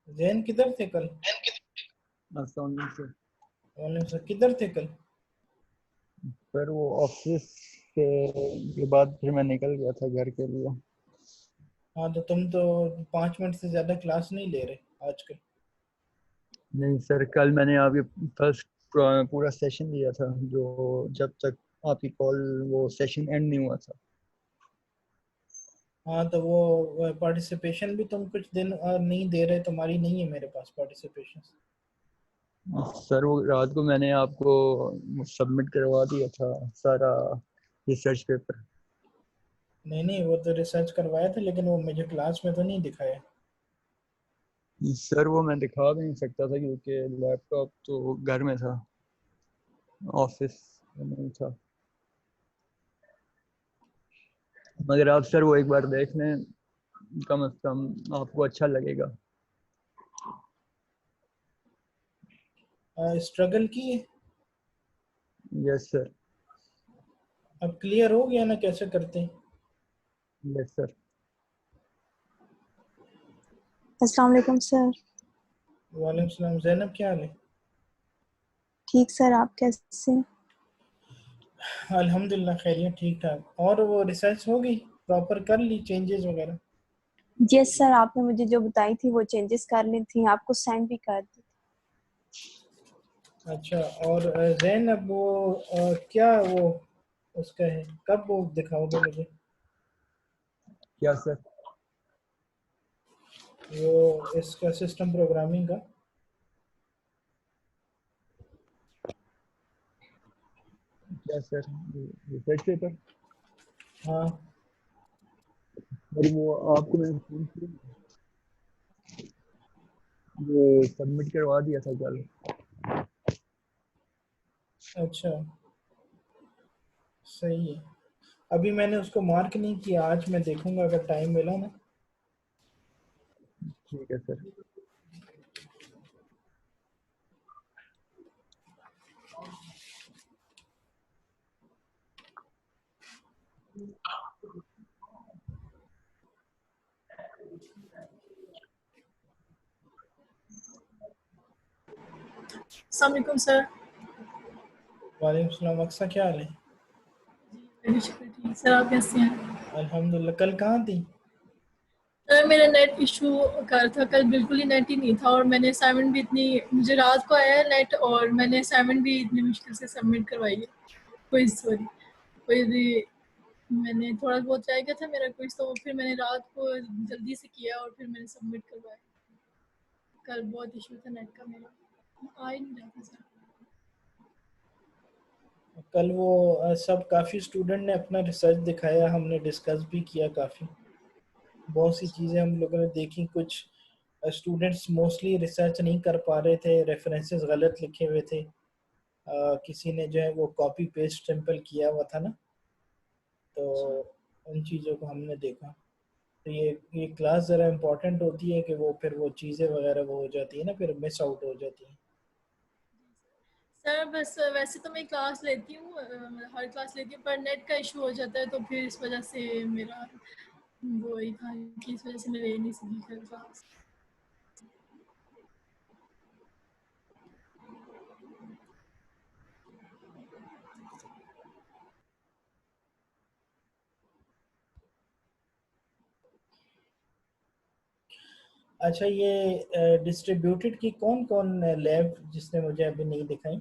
जैन किधर थे कल? सर किधर थे कल? वो ऑफिस के बाद फिर मैं निकल गया था घर के लिए। हाँ तो तुम तो 5 मिनट से ज्यादा क्लास नहीं ले रहे आजकल। नहीं सर, कल मैंने आपके फर्स्ट पूरा सेशन दिया था, जो जब तक आपकी कॉल वो सेशन एंड नहीं हुआ था। हाँ तो वो पार्टिसिपेशन भी तुम कुछ दिन नहीं दे रहे, तुम्हारी नहीं है मेरे पास पार्टिसिपेशन। सर वो रात को मैंने आपको सबमिट करवा दिया था सारा रिसर्च पेपर। नहीं नहीं, वो तो रिसर्च करवाया था लेकिन वो मुझे क्लास में तो नहीं दिखाया। सर वो मैं दिखा भी नहीं सकता था क्योंकि लैपटॉप तो घर में था, ऑफिस में नहीं था। मगर आप सर वो एक बार देख लें, कम से कम आपको अच्छा लगेगा। स्ट्रगल की है। Yes sir. अब क्लियर हो गया ना कैसे करते हैं? Yes sir. अस्सलाम वालेकुम सर। वालेकुम सलाम। जैनब क्या हाल है? ठीक सर, आप कैसे हैं? अल्हम्दुलिल्लाह खैरियत ठीक ठाक। और वो रिसर्च हो गई, प्रॉपर कर ली चेंजेस वगैरह? यस सर, आपने मुझे जो बताई थी वो चेंजेस कर ली थी, आपको सेंड भी कर दी। अच्छा। और जैनब वो क्या वो उसका है, कब वो दिखाओगे मुझे? क्या सर? वो इसका सिस्टम प्रोग्रामिंग का। क्या सर? Research paper? हाँ। और वो आपको मैंने फोन किया, वो सबमिट करवा दिया था कल। अच्छा सही है। अभी मैंने उसको मार्क नहीं किया, आज मैं देखूंगा अगर टाइम मिला ना। ठीक है सर। अस्सलाम वालेकुम सर। वालेकुम सलाम। अक्सा क्या हाल है? मेरी शक्ल ठीक सर, आप कैसे हैं? अल्हम्दुलिल्लाह। कल कहाँ थी? सर मेरा नेट इशू कर था कल, बिल्कुल ही नेट ही नहीं था और मैंने असाइनमेंट भी इतनी, मुझे रात को आया है नेट और मैंने असाइनमेंट भी इतनी मुश्किल से सबमिट करवाई है। क्विज सॉरी क्विज मैंने थोड़ा बहुत रह गया था मेरा क्विज, तो फिर मैंने रात को जल्दी से किया और फिर मैंने सबमिट करवाया। कल बहुत इशू था नेट का, मेरा आ ही नहीं रहा था सर। कल वो सब काफ़ी स्टूडेंट ने अपना रिसर्च दिखाया, हमने डिस्कस भी किया काफ़ी। बहुत सी चीज़ें हम लोगों ने देखी। कुछ स्टूडेंट्स मोस्टली रिसर्च नहीं कर पा रहे थे, रेफरेंसेस गलत लिखे हुए थे। किसी ने जो है वो कॉपी पेस्ट सिंपल किया हुआ था ना, तो उन चीज़ों को हमने देखा। तो ये क्लास ज़रा इम्पोर्टेंट होती है कि वो फिर वो चीज़ें वगैरह वो हो जाती है ना, फिर मिस आउट हो जाती हैं। सर बस वैसे तो मैं क्लास लेती हूँ, हर क्लास लेती हूँ, पर नेट का इशू हो जाता है तो फिर इस वजह से मेरा वो ही था कि इस वजह से मैं ले नहीं सकी कल क्लास। अच्छा, ये डिस्ट्रीब्यूटेड की कौन कौन लैब जिसने मुझे अभी नहीं दिखाई?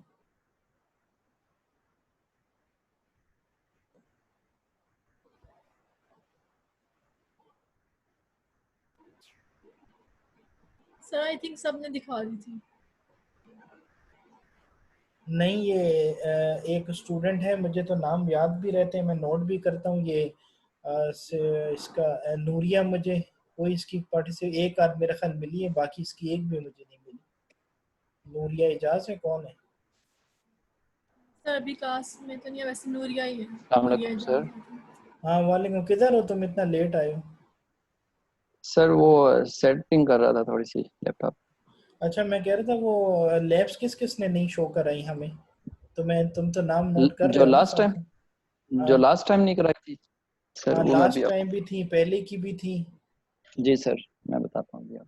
सर आई थिंक सबने दिखा दी थी। नहीं, ये एक स्टूडेंट है, मुझे तो नाम याद भी रहते हैं, मैं नोट भी करता हूँ। ये इसका नूरिया, मुझे कोई इसकी पार्टिसिपेट एक आध मेरा ख्याल मिली है, बाकी इसकी एक भी मुझे नहीं मिली। नूरिया एजाज है, कौन है? सर अभी क्लास में तो नहीं है, वैसे नूरिया ही है। अस्सलाम नूरिया वालेकुम सर। एजाज है। हाँ वालेकुम। किधर हो तुम, इतना लेट आए हो? सर वो सेटिंग कर रहा था थोड़ी सी लैपटॉप। अच्छा, मैं कह रहा था वो लैब्स किस किस ने नहीं शो कराई हमें? तुम तो नाम नोट कर रहे जो हो ना लास्ट टाइम साथ में? जो हाँ। लास्ट टाइम नहीं कराई थी सर, हाँ वो मैं भी लास्ट टाइम आपको। भी थी, पहले की भी थी। जी सर, मैं बताता हूँ आपको।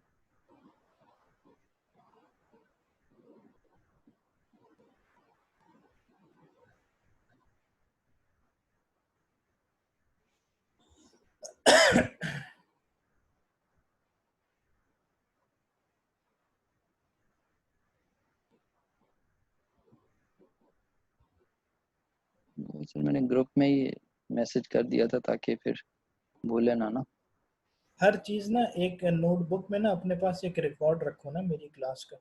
वो सर मैंने ग्रुप में ही मैसेज कर दिया था ताकि फिर भूले ना। हर चीज़ ना एक नोटबुक में ना अपने पास एक रिकॉर्ड रखो ना मेरी क्लास का,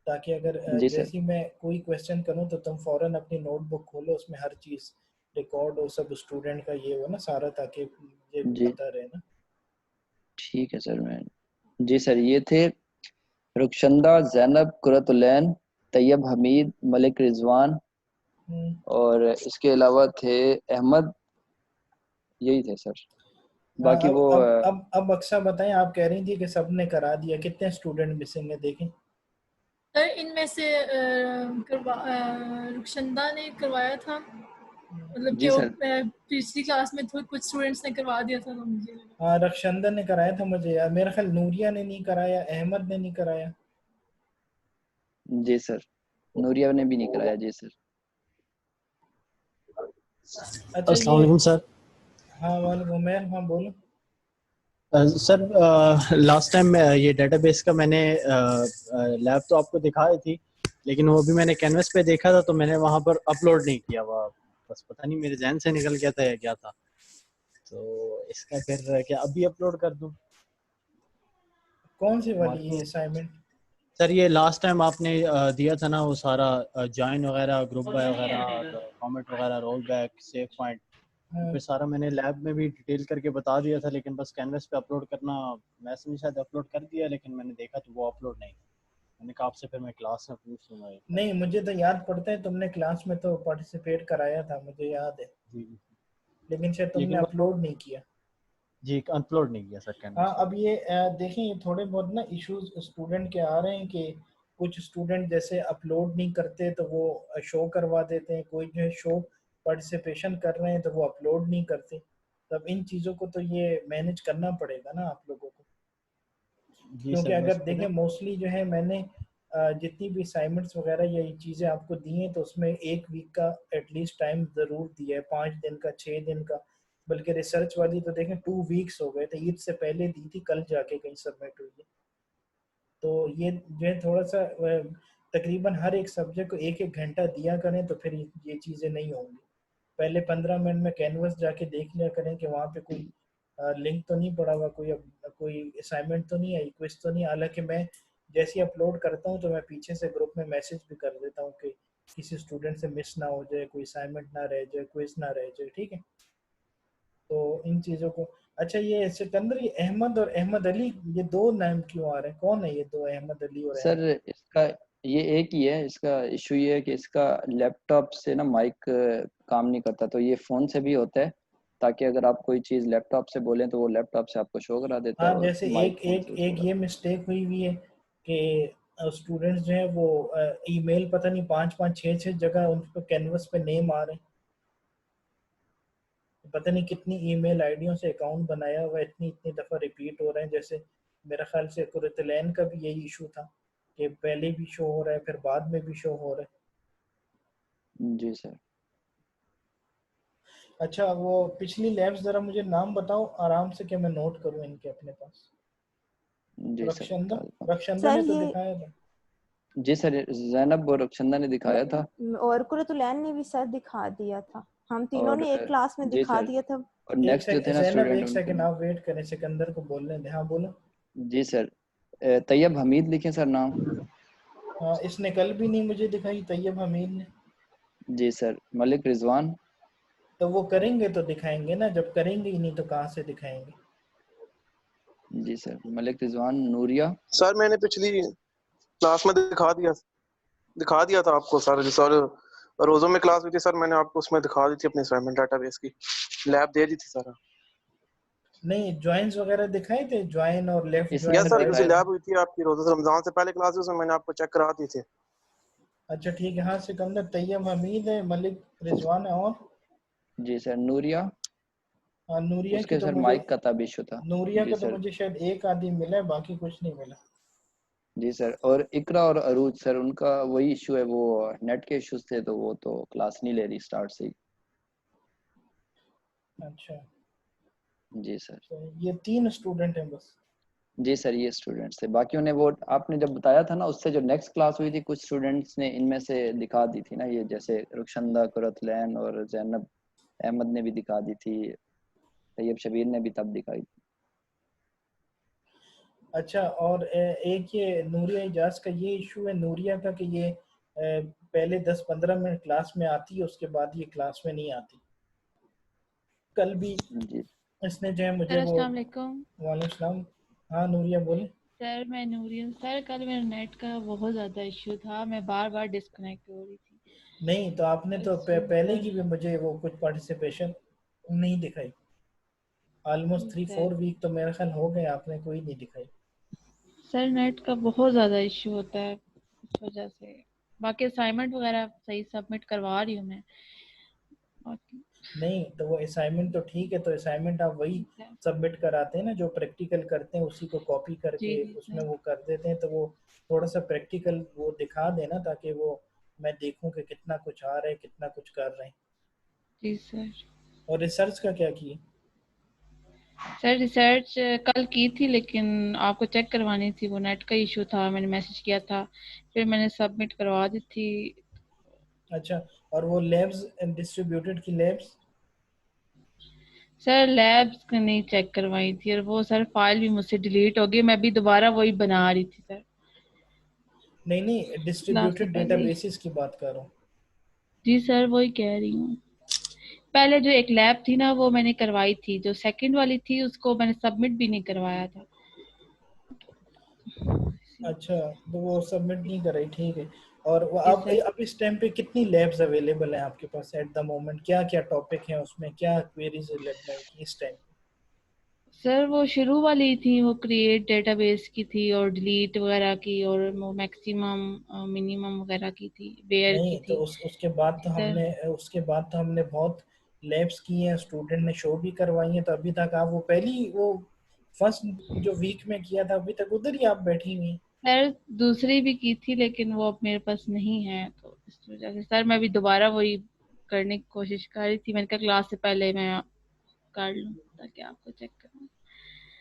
ताकि अगर जी सर। जैसे ही मैं कोई क्वेश्चन करूं तो तुम फौरन अपनी नोटबुक खोलो, उसमें हर चीज़ रिकॉर्ड हो, सब स्टूडेंट का ये हो ना सारा, ताकि मुझे भी जी पता रहे ना। ठीक है सर। मैं जी सर, ये थे रुखशंदा, जैनब, कुरतुलैन, तैयब हमीद, मलिक रिजवान हम्म। और इसके अलावा थे अहमद। यही थे सर। हाँ, बाकी अब वो अब अब अब अक्सा बताएं, आप कह रही थी कि सब ने करा दिया, कितने स्टूडेंट मिसिंग है देखें। सर इनमें से रुखशंदा ने करवाया था, मतलब कि जी वो सर। पिछली क्लास में कुछ स्टूडेंट्स ने करवा दिया था, तो मुझे लगा। हाँ, रक्षंदन ने कराया था मुझे यार, मेरा ख्याल नूरिया ने नहीं कराया, अहमद ने नहीं कराया। जी सर, नूरिया ने भी नहीं कराया। जी सर। अच्छा अस्सलाम ये, वालेकुम सर। हाँ वालेकुम उमैर, हाँ बोलो। सर लास्ट टाइम ये डेटाबेस का मैंने लैब तो आपको दिखाई थी, लेकिन वो भी मैंने कैनवस पे देखा था, तो मैंने वहाँ पर अपलोड नहीं किया। वो बस पता नहीं मेरे जहन से निकल गया था या क्या था। तो इसका फिर क्या अभी अपलोड कर दूँ? कौन सी वाली ये बाकी असाइनमेंट? सर ये लास्ट टाइम आपने दिया था ना, वो सारा जॉइन वगैरह, ग्रुप बाय वगैरह, और कमेंट वगैरह, रोल बैक, सेव पॉइंट, तो हाँ, फिर सारा मैंने लैब में भी डिटेल करके बता दिया था, लेकिन बस कैनवस पे अपलोड करना, मैंने शायद अपलोड कर दिया, लेकिन मैंने देखा तो वो अपलोड नहीं। मैंने कहा आपसे फिर मैं क्लास में पूछ लूँगा एक बार। नहीं मुझे तो याद पड़ता है, तुमने क्लास में तो पार्टिसिपेट कराया था, मुझे याद है, जी जी। लेकिन शायद तुमने लेकिन वो अपलोड नहीं किया। जी अपलोड नहीं किया सर हाँ, कैनवस पे। अब ये देखें, ये थोड़े बहुत ना इश्यूज स्टूडेंट के आ रहे हैं कि कुछ स्टूडेंट जैसे अपलोड नहीं करते तो वो शो करवा देते हैं, कोई जो है शो पार्टिसिपेशन कर रहे हैं तो वो अपलोड नहीं करते। तब इन चीज़ों को तो ये मैनेज करना पड़ेगा ना आप लोगों को, जी क्योंकि सर मैं अगर इसको देखें मोस्टली जो है मैंने जितनी भी असाइनमेंट्स वगैरह या ये चीज़ें आपको दी हैं तो उसमें एक वीक का एटलीस्ट टाइम ज़रूर दिया है, 5 दिन का, 6 दिन का, बल्कि रिसर्च वाली तो देखें 2 वीक्स हो गए थे, ईद से पहले दी थी, कल जाके कहीं सबमिट हुई है। तो ये जो है थोड़ा सा तकरीबन हर एक सब्जेक्ट को एक एक घंटा दिया करें तो फिर ये चीज़ें नहीं होंगी। पहले 15 मिनट में कैनवस जाके देख लिया करें कि वहाँ पे कोई लिंक तो नहीं पड़ा हुआ, कोई असाइनमेंट तो नहीं आई, क्विज तो नहीं। हालांकि मैं जैसे ही अपलोड करता हूँ तो मैं पीछे से ग्रुप में मैसेज भी कर देता हूँ कि किसी स्टूडेंट से मिस ना हो जाए, कोई असाइनमेंट ना रह जाए, क्विज ना रह जाए, ठीक है। तो इन चीज़ों को, अच्छा ये सिकंदर, ये अहमद और अहमद अली, ये दो नाम क्यों आ रहे हैं, कौन है ये दो, अहमद अली और सर अहमद? इसका ये एक ही है। इसका इशू ये है कि इसका लैपटॉप से ना माइक काम नहीं करता, तो ये फ़ोन से भी होता है, ताकि अगर आप कोई चीज़ लैपटॉप से बोलें तो वो लैपटॉप से आपको शो करा देता है हाँ, और जैसे माइक एक फ़ोन एक से शो एक करा ये देता मिस्टेक हुई हुई है कि स्टूडेंट्स जो है वो ईमेल पता नहीं 5-5 6-6 जगह उन पर कैनवस पे नेम आ रहे हैं, पता नहीं कितनी ईमेल आईडियों से अकाउंट बनाया हुआ है, इतनी इतनी दफ़ा रिपीट हो रहे हैं। जैसे मेरा ख्याल से कुरतलैन का भी यही इशू था कि पहले भी शो हो रहा है फिर बाद में भी शो हो रहा है। है। जी सर। अच्छा, वो पिछली लैब्स ज़रा मुझे नाम बताओ आराम से कि मैं नोट करूँ इनके अपने पास। जी सर रक्षंदा, बता देता हूँ। रक्षंदा सर ने तो ये दिखाया था। जी सर, जैनब और रक्षंदा ने दिखाया था। और कुरतुलैन ने भी सर दिखा दिया था, हम तीनों और ने एक क्लास में जी दिखा सर, दिया था। और एक नेक्स्ट जो थे सेकंड ना जैनब, स्टूडेंट एक उनको सेकंड नहीं। आप वेट करें, सिकंदर को बोलने दें। हाँ बोलो। जी सर, तैयब हमीद लिखें सर नाम। हाँ, इसने कल भी नहीं मुझे दिखाई, तैयब हमीद ने। जी सर, मलिक रिजवान। तो वो करेंगे तो दिखाएंगे ना, जब करेंगे ही नहीं तो कहाँ से दिखाएंगे। जी सर, मलिक रिजवान। नूरिया। सर मैंने पिछली क्लास में दिखा दिया था आपको सर। सर रोजों में क्लास हुई थी सर, मैंने आपको उसमें दिखा दी थी अपनी असाइनमेंट डेटाबेस की, लैब दे दी थी सर। नहीं, ज्वाइंस वगैरह दिखाए थे, ज्वाइन और लेफ्ट इसमें yes join, sir sir, right पिछली दिखाया था। Lab join. हुई थी आपकी रोजों से, रमजान से पहले क्लास उसमें मैंने आपको चेक करा दी थी। अच्छा ठीक है, हाँ सिकंदर, तैयब हमीद है, मलिक रिजवान है, और जी सर, नूरिया। हाँ, नूरिया की उसके तो सर मुझे माइक का तब इशू था। नूरिया जी का तो सर। मुझे शायद एक आदमी मिला है, बाकी कुछ नहीं मिला। जी सर, और इकरा और अरूज सर उनका वही इशू है, वो नेट के इश्यूज थे तो वो तो क्लास नहीं ले रही स्टार्ट से ही। अच्छा, जी सर। तो ये 3 स्टूडेंट हैं बस? जी सर, ये स्टूडेंट्स थे, बाकी उन्हें वो आपने जब बताया था ना उससे जो नेक्स्ट क्लास हुई थी कुछ स्टूडेंट्स ने इनमें से दिखा दी थी ना, ये जैसे रुखशंदा, कुरतलैन और जैनब अहमद ने भी दिखा दी थी, तैयब शबीर ने भी तब दिखाई थी। अच्छा, और एक ये नूरिया इजाज का ये इशू है नूरिया का कि ये पहले 10-15 मिनट क्लास में आती है, उसके बाद ये क्लास में नहीं आती। कल भी जी इसने जो है मुझे सर वो। अस्सलाम वालेकुम। वालेकुम सलाम। हाँ नूरिया बोले। सर मैं नूरियन सर, कल मेरा नेट का बहुत ज़्यादा इश्यू था, मैं बार बार डिस्कनेक्ट हो रही थी। नहीं तो आपने तो पहले की सर भी मुझे वो कुछ पार्टिसिपेशन नहीं दिखाई। ऑलमोस्ट जी 3-4 सर। वीक तो मेरा ख्याल हो गए, आपने कोई नहीं दिखाई। सर नेट का बहुत ज़्यादा इश्यू होता है इस वजह से। बाकी असाइनमेंट वगैरह सही सबमिट करवा रही हूँ मैं। बाकी नहीं तो वो असाइनमेंट तो ठीक है, तो असाइनमेंट आप वही जी सर। सबमिट कराते हैं ना, जो प्रैक्टिकल करते हैं उसी को कॉपी जी करके जी उसमें सर। वो कर देते हैं, तो वो थोड़ा सा प्रैक्टिकल वो दिखा देना ताकि वो मैं देखूं कि कितना कुछ आ रहा है, कितना कुछ कर रहे हैं। जी सर। और रिसर्च का क्या किए? सर रिसर्च कल की थी, लेकिन आपको चेक करवानी थी, वो नेट का इशू था, मैंने मैसेज किया था, फिर मैंने सबमिट करवा दी थी। अच्छा, और वो लैब्स डिस्ट्रीब्यूटेड की लैब्स? सर लैब्स नहीं चेक करवाई थी, और वो सर फाइल भी मुझसे डिलीट हो गई, मैं भी दोबारा वही बना रही थी सर, नहीं नहीं, क्लास से डिस्ट्रीब्यूटेड पहले ही। डेटाबेसेस की बात कर रहा हूँ। जी सर वही कह रही हूँ। पहले जो एक लैब थी ना वो मैंने करवाई थी, जो सेकंड वाली थी उसको मैंने सबमिट भी नहीं करवाया था। अच्छा, तो वो सबमिट नहीं कराई, ठीक है। और वो जी अब सर। अब इस टाइम पे कितनी लैब्स अवेलेबल हैं आपके पास एट द मोमेंट? क्या क्या टॉपिक हैं उसमें, क्या क्वेरीज लैब में की इस टाइम? सर वो शुरू वाली थी, वो क्रिएट डेटाबेस की थी, और डिलीट वगैरह की, और वो मैक्सिमम मिनिमम वगैरह की थी, वेयर की नहीं तो थी। जी सर। उसके बाद तो हमने बहुत लैब्स की हैं, स्टूडेंट ने शो भी करवाई हैं, तो अभी तक आप वो पहली वो फर्स्ट जो वीक में किया था अभी तक उधर ही आप बैठी हुई हैं। सर दूसरी भी की थी, लेकिन वो अब मेरे पास नहीं है, तो इस वजह से सर मैं भी दोबारा वही करने की कोशिश कर रही थी, मैंने कहा क्लास से पहले मैं कर लूँ ताकि आपको चेक करूँ।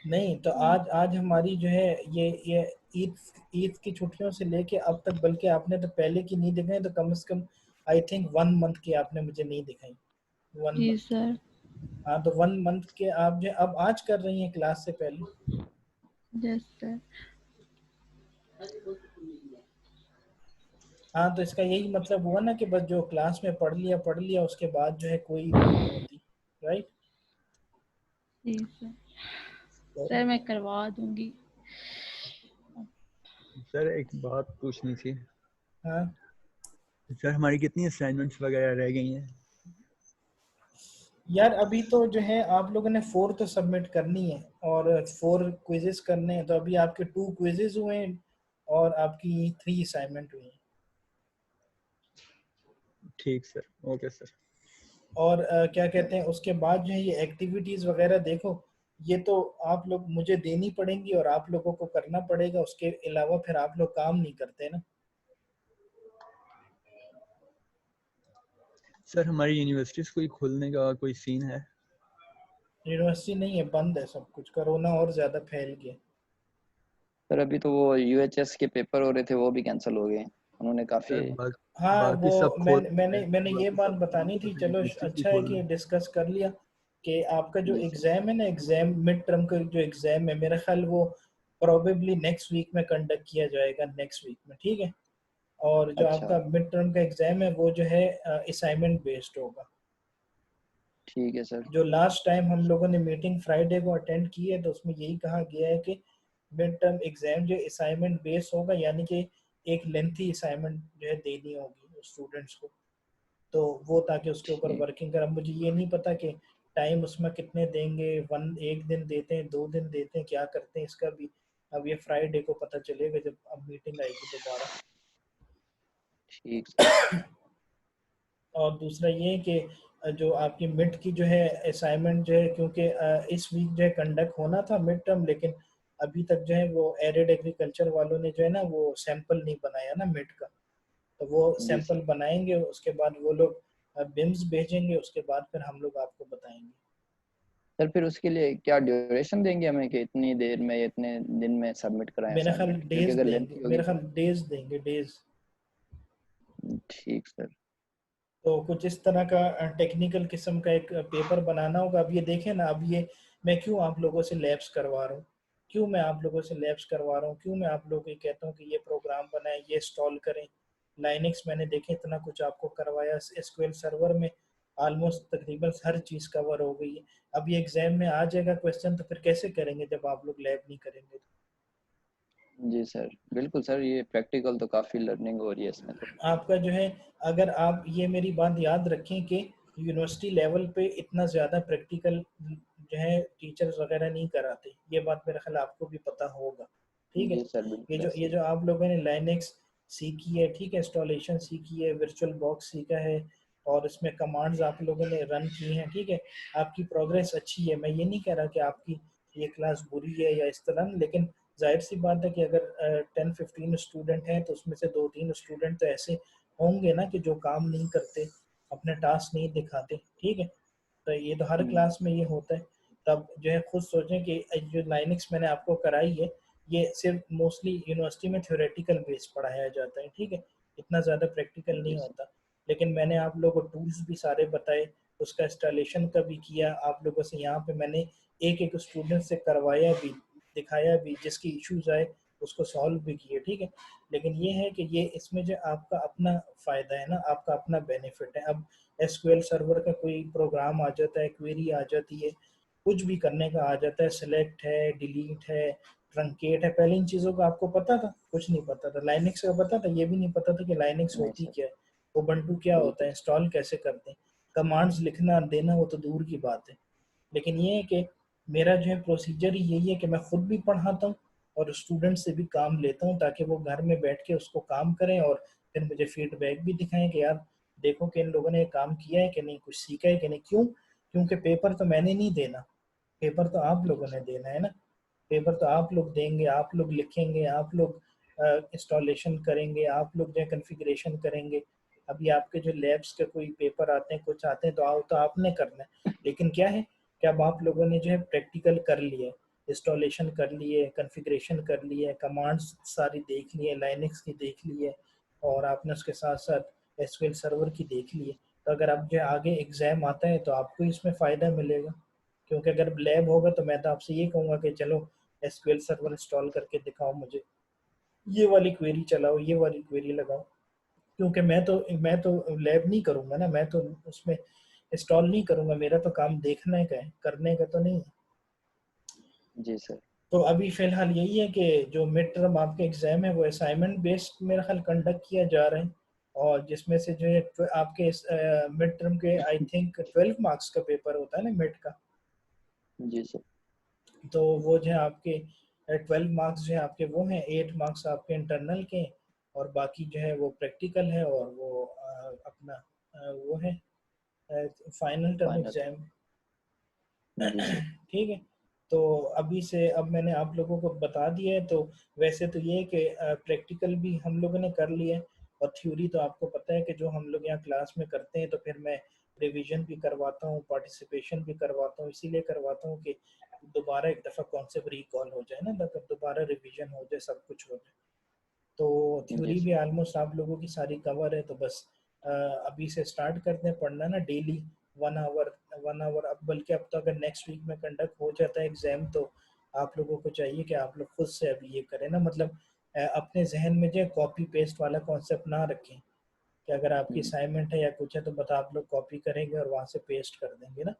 नहीं तो आज आज हमारी जो है ये ईद ईद की छुट्टियों से लेके अब तक, बल्कि आपने तो पहले की नहीं दिखाई, तो कम से कम आई थिंक 1 मंथ की आपने मुझे नहीं दिखाई। वन जी मंथ की। सर। हाँ, तो 1 मंथ के आप जो अब आज कर रही हैं क्लास से पहले? Yes sir. हाँ, तो इसका यही मतलब हुआ ना कि बस जो क्लास में पढ़ लिया उसके बाद जो है कोई वो नहीं होती, राइट? जी सर। तो सर मैं करवा दूंगी। सर एक बात पूछनी थी हाँ सर, हमारी कितनी असाइनमेंट्स वगैरह रह गई हैं? यार, अभी तो जो है आप लोगों ने 4 तो सबमिट करनी है और 4 क्विजेस करने हैं, तो अभी आपके 2 क्विजेस हुए हैं और आपकी 3 असाइनमेंट हुई हैं। ठीक सर, ओके सर। और क्या कहते हैं, उसके बाद जो है ये एक्टिविटीज वगैरह देखो, ये तो आप लोग मुझे देनी पड़ेंगी और आप लोगों को करना पड़ेगा, उसके अलावा फिर आप लोग काम नहीं करते ना। सर हमारी यूनिवर्सिटीज कोई खुलने का कोई सीन है? यूनिवर्सिटी नहीं है, बंद है सब कुछ, कोरोना और ज्यादा फैल गया। सर अभी तो वो यूएचएस के पेपर हो रहे थे वो भी कैंसिल हो गए, उन्होंने काफी। सर हाँ, वो बाकी सब खोल मैंने ये बाकी बात सब बतानी थी, चलो यूनिवर्सिटीज भी अच्छा है खोल रहे कि हैं। डिस्कस कर लिया कि आपका जो जी सर। एग्ज़ाम है ना, एग्ज़ाम मिड टर्म का जो एग्ज़ाम है, मेरा ख्याल वो प्रोबेबली नेक्स्ट वीक में कंडक्ट किया जाएगा, नेक्स्ट वीक में, ठीक है? और जो अच्छा आपका मिड टर्म का एग्ज़ाम है वो जो है असाइनमेंट बेस्ड होगा। ठीक है सर। जो लास्ट टाइम हम लोगों ने मीटिंग फ्राइडे को अटेंड की है, तो उसमें यही कहा गया है कि मिड टर्म एग्ज़ाम जो असाइनमेंट बेस्ड होगा, यानी कि एक लेंथी असाइनमेंट जो है देनी होगी स्टूडेंट्स को, तो वो ताकि उसके ऊपर ठीक। वर्किंग कर। अब मुझे ये नहीं पता कि टाइम उसमें कितने देंगे, एक दिन देते हैं, 2 दिन देते हैं, क्या करते हैं इसका भी अब ये फ्राइडे को पता चलेगा जब अब मीटिंग आएगी दोबारा। ठीक सर। और दूसरा ये है कि जो आपकी मिड की जो है असाइनमेंट जो है, क्योंकि इस वीक जो है कंडक्ट होना था मिड टर्म, लेकिन अभी तक जो है वो एरिड एग्रीकल्चर वालों ने जो है ना वो सैंपल नहीं बनाया ना मिड का, तो वो जी सर। सैंपल बनाएंगे, उसके बाद वो लोग बिम्स भेजेंगे, उसके बाद फिर हम लोग आपको बताएंगे। सर फिर उसके लिए क्या ड्यूरेशन देंगे हमें कि इतनी देर में या इतने दिन में सबमिट कराएं मेरा ख्याल असाइनमेंट, क्योंकि डेज अगर देंगे, लेंथी होगी मेरा ख्याल तो। डेज देंगे, डेज। ठीक सर। तो कुछ इस तरह का टेक्निकल किस्म का एक पेपर बनाना होगा। अब ये देखें ना, अब ये मैं क्यों आप लोगों से लैब्स करवा रहा हूँ, क्यों मैं आप लोगों से लैब्स करवा रहा हूँ, क्यों मैं आप लोगों को कहता हूँ कि ये प्रोग्राम बनाएं, ये इंस्टॉल करें। लाइनक्स मैंने देखे इतना कुछ आपको करवाया, एसक्यूएल सर्वर में ऑलमोस्ट तकरीबन हर चीज़ कवर हो गई है। अब ये एग्जाम में आ जाएगा क्वेश्चन, तो फिर कैसे करेंगे जब आप लोग लैब नहीं करेंगे तो? जी सर बिल्कुल सर, ये प्रैक्टिकल तो काफ़ी लर्निंग हो रही है इसमें तो। आपका जो है, अगर आप ये मेरी बात याद रखें कि यूनिवर्सिटी लेवल पे इतना ज़्यादा प्रैक्टिकल जो है टीचर्स वगैरह नहीं कराते, ये बात मेरा ख्याल आपको भी पता होगा, ठीक है। जी सर ये बिल्कुल जो ऐसे ये ही। जो आप लोगों ने लाइनक्स सीखी है, ठीक है, इंस्टॉलेशन सीखी है, वर्चुअल बॉक्स सीखा है, और इसमें कमांड्स आप लोगों ने रन की हैं, ठीक है, आपकी प्रोग्रेस अच्छी है। मैं ये नहीं कह रहा कि आपकी ये क्लास बुरी है या इस तरह, लेकिन जाहिर सी बात है कि अगर 10-15 स्टूडेंट हैं तो उसमें से 2-3 स्टूडेंट तो ऐसे होंगे ना कि जो काम नहीं करते, अपने टास्क नहीं दिखाते, ठीक है। तो ये तो हर हम्म, क्लास में ये होता है। तब जो है खुद सोचें कि जो लाइनक्स मैंने आपको कराई है, ये सिर्फ मोस्टली यूनिवर्सिटी में थ्योरेटिकल बेस पढ़ाया जाता है, ठीक है, इतना ज़्यादा प्रैक्टिकल जी नहीं सर। होता। लेकिन मैंने आप लोगों को टूल्स भी सारे बताए, उसका इंस्टॉलेशन का भी किया आप लोगों से, यहाँ पे मैंने एक एक स्टूडेंट से करवाया भी, दिखाया भी, जिसकी इश्यूज आए उसको सॉल्व भी किए, ठीक है। लेकिन ये है कि ये इसमें जो आपका अपना फ़ायदा है ना, आपका अपना बेनिफिट है। अब एसक्यूएल सर्वर का कोई प्रोग्राम आ जाता है, क्वेरी आ जाती है, कुछ भी करने का आ जाता है, सेलेक्ट है, डिलीट है, ट्रंकेट है, पहले इन चीज़ों का आपको पता था? कुछ नहीं पता था। लाइनक्स का पता था? ये भी नहीं पता था कि लाइनक्स नहीं होती सर। क्या है, उबंटू क्या होता बिल्कुल है, इंस्टॉल कैसे करते हैं, कमांड्स लिखना देना वो तो दूर की बात है। लेकिन ये है कि मेरा जो है प्रोसीजर ही यही है कि मैं खुद भी पढ़ाता हूँ और स्टूडेंट से भी काम लेता हूँ, ताकि वो घर में बैठ के उसको काम करें और फिर मुझे फीडबैक भी दिखाएं कि यार देखो कि इन लोगों ने काम किया है कि नहीं, कुछ सीखा है कि नहीं। क्यों? क्योंकि पेपर तो मैंने नहीं देना, पेपर तो आप जी लोगों ने सर। देना है ना। पेपर तो आप लोग देंगे, आप लोग लिखेंगे, आप लोग इंस्टॉलेशन करेंगे, आप लोग जो है कन्फिग्रेशन करेंगे। अभी आपके जो लैब्स के कोई पेपर आते हैं, कुछ आते हैं, तो आपने करना है। लेकिन क्या है कि अब आप लोगों ने जो है प्रैक्टिकल कर लिया, इंस्टॉलेशन कर लिए, कन्फिग्रेशन कर लिए, कमांड्स सारी देख ली है, लाइनक्स की देख ली है, और आपने उसके साथ साथ एसक्यूएल सर्वर की देख ली है। तो अगर अब जो आगे एग्जाम आता है तो आपको इसमें फ़ायदा मिलेगा, क्योंकि अगर लैब होगा तो मैं तो आपसे ये कहूँगा कि चलो एसक्यूएल सर्वर इंस्टॉल करके दिखाओ मुझे, ये वाली क्वेरी चलाओ, ये वाली क्वेरी लगाओ। क्योंकि मैं तो लैब नहीं करूँगा ना, मैं तो उसमें इंस्टॉल नहीं करूँगा, मेरा तो काम देखने का है, करने का तो नहीं है। जी सर। तो अभी फ़िलहाल यही है कि जो मिड टर्म आपके एग्ज़ाम है वो असाइनमेंट बेस्ड मेरा ख्याल कंडक्ट किया जा रहा है, और जिसमें से जो है आपके मिड टर्म के आई थिंक 12 मार्क्स का पेपर होता है ना मिड का। जी सर। तो वो जो है आपके 12 मार्क्स जो है आपके वो हैं, 8 मार्क्स आपके इंटरनल के, और बाकी जो है वो प्रैक्टिकल है, और वो अपना वो है फाइनल टर्म फाइनल। एग्ज़ाम। जी सर। ठीक है। तो अभी से अब मैंने आप लोगों को बता दिया है, तो वैसे तो ये है कि प्रैक्टिकल भी हम लोगों ने कर लिया है, और थ्योरी तो आपको पता है कि जो हम लोग यहाँ क्लास में करते हैं, तो फिर मैं रिवीजन भी करवाता हूँ, पार्टिसिपेशन भी करवाता हूँ, इसीलिए करवाता हूँ कि दोबारा एक दफ़ा कॉन्सेप्ट रिकॉल हो जाए ना, तब दोबारा रिवीजन हो जाए, सब कुछ हो जाए। तो जी थ्योरी भी सर। ऑलमोस्ट आप लोगों की सारी कवर है, तो बस अभी से स्टार्ट करते हैं पढ़ना ना, डेली 1 आवर 1 आवर। अब बल्कि अब तो अगर नेक्स्ट वीक में कंडक्ट हो जाता है एग्जाम, तो आप लोगों को चाहिए कि आप लोग खुद से अभी ये करें ना, मतलब अपने जहन में जो कॉपी पेस्ट वाला कॉन्सेप्ट ना रखें कि अगर आपकी हम्म, असाइनमेंट है या कुछ है तो बता आप लोग कॉपी करेंगे और वहाँ से पेस्ट कर देंगे ना।